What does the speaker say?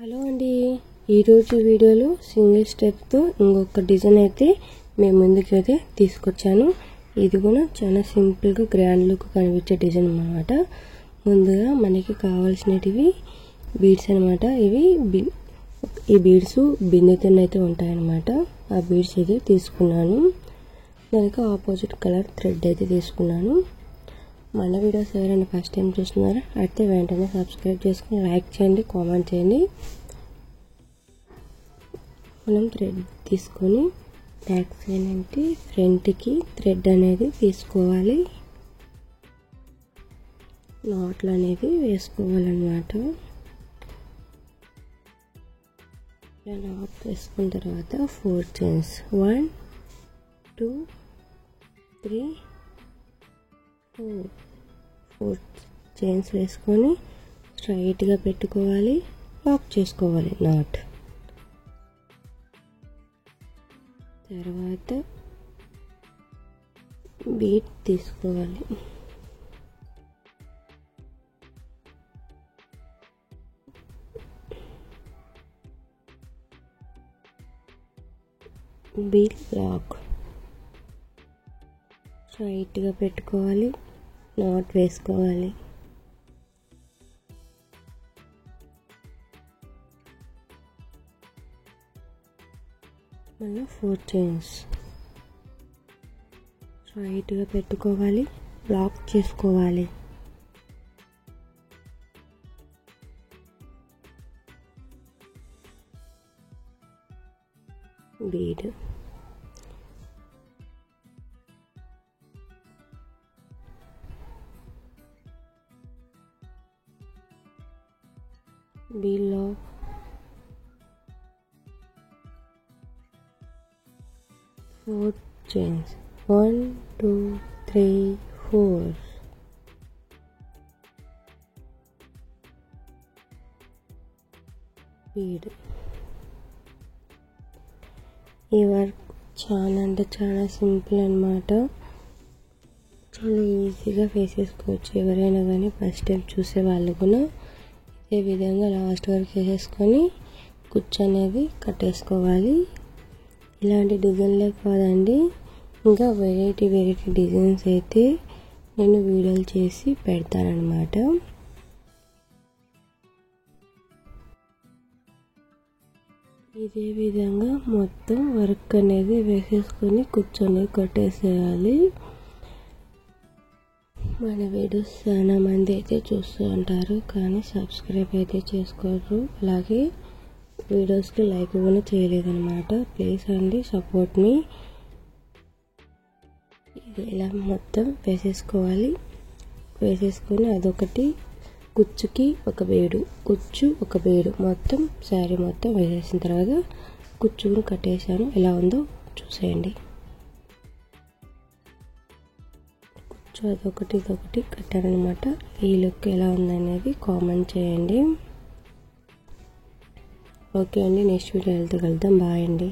Hello అండి, ఈరోజు వీడియోలో సింగిల్ స్టెప్తో ఇంకొక డిజైన్ అయితే మేము ముందుకు అయితే తీసుకొచ్చాను. ఇది కూడా చాలా సింపుల్గా గ్రాండ్ లుక్ కనిపించే డిజైన్ అన్నమాట. ముందుగా మనకి కావాల్సినవి బీడ్స్ అనమాట. ఈ బీడ్స్ బిందెతో అయితే ఉంటాయన్నమాట. ఆ బీడ్స్ అయితే తీసుకున్నాను. దానికి ఆపోజిట్ కలర్ థ్రెడ్ అయితే తీసుకున్నాను. మన వీడియోస్ ఎవరైనా ఫస్ట్ టైం చూస్తున్నారా అయితే వెంటనే సబ్స్క్రైబ్ చేసుకుని లైక్ చేయండి, కామెంట్ చేయండి. మనం థ్రెడ్ తీసుకొని బ్యాక్ సైడ్ నుండి ఫ్రంట్కి థ్రెడ్ అనేది తీసుకోవాలి. నాట్లు అనేది వేసుకోవాలన్నమాట. నాట్ వేసుకున్న తర్వాత 4 చైన్స్ 1 2 3 4 చైన్స్ వేసుకొని స్ట్రైట్గా పెట్టుకోవాలి. లాక్ చేసుకోవాలి నాట్. తర్వాత బీట్ తీసుకోవాలి. బీట్ లాక్ స్ట్రైట్గా పెట్టుకోవాలి. నాట్ వేసుకోవాలి. మళ్ళీ 4 చైన్స్ స్ట్రైట్గా పెట్టుకోవాలి. లాక్ చేసుకోవాలి. బీడ్ బీడ్లో 4 చైన్స్ 1 2 3 4 బీడ్. ఈ వర్క్ చాలా అంటే చాలా సింపుల్ అన్నమాట. చాలా ఈజీగా వేసేసుకోవచ్చు ఎవరైనా కానీ. ఫస్ట్ టైం చూసే వాళ్ళు కూడా ఇదే విధంగా లాస్ట్ వరకు వేసేసుకొని కుచ్చు అనేది కట్టేసుకోవాలి. ఇలాంటి డిజైన్లే కాదండి, ఇంకా వెరైటీ డిజైన్స్ అయితే నేను వీడియోలు చేసి పెడతానన్నమాట. ఇదే విధంగా మొత్తం వర్క్ అనేది వేసేసుకొని కూర్చొని కట్టేసేయాలి. మన వీడియోస్ చాలా మంది అయితే చూస్తూ ఉంటారు కానీ సబ్స్క్రైబ్ అయితే చేసుకోరు, అలాగే వీడియోస్కి లైక్ కూడా చేయలేదన్నమాట. ప్లీజ్ అండి సపోర్ట్ మీ. ఇది ఇలా మొత్తం వేసేసుకోవాలి. వేసేసుకొని అదొకటి కుచ్చుకి ఒక బేడు, కుచ్చు ఒక బేడు, మొత్తం శారీ మొత్తం వేసేసిన తర్వాత కుచ్చుని కట్టేసాను. ఎలా ఉందో చూసేయండి. కుచ్చు అదొకటి ఇదొకటి కట్టారనమాట. ఈ లుక్ ఎలా ఉందనేది కామెంట్ చేయండి. ఓకే అండి, నెక్స్ట్ వీడియో వెళ్తే కలుద్దాం. బాయ్ అండి.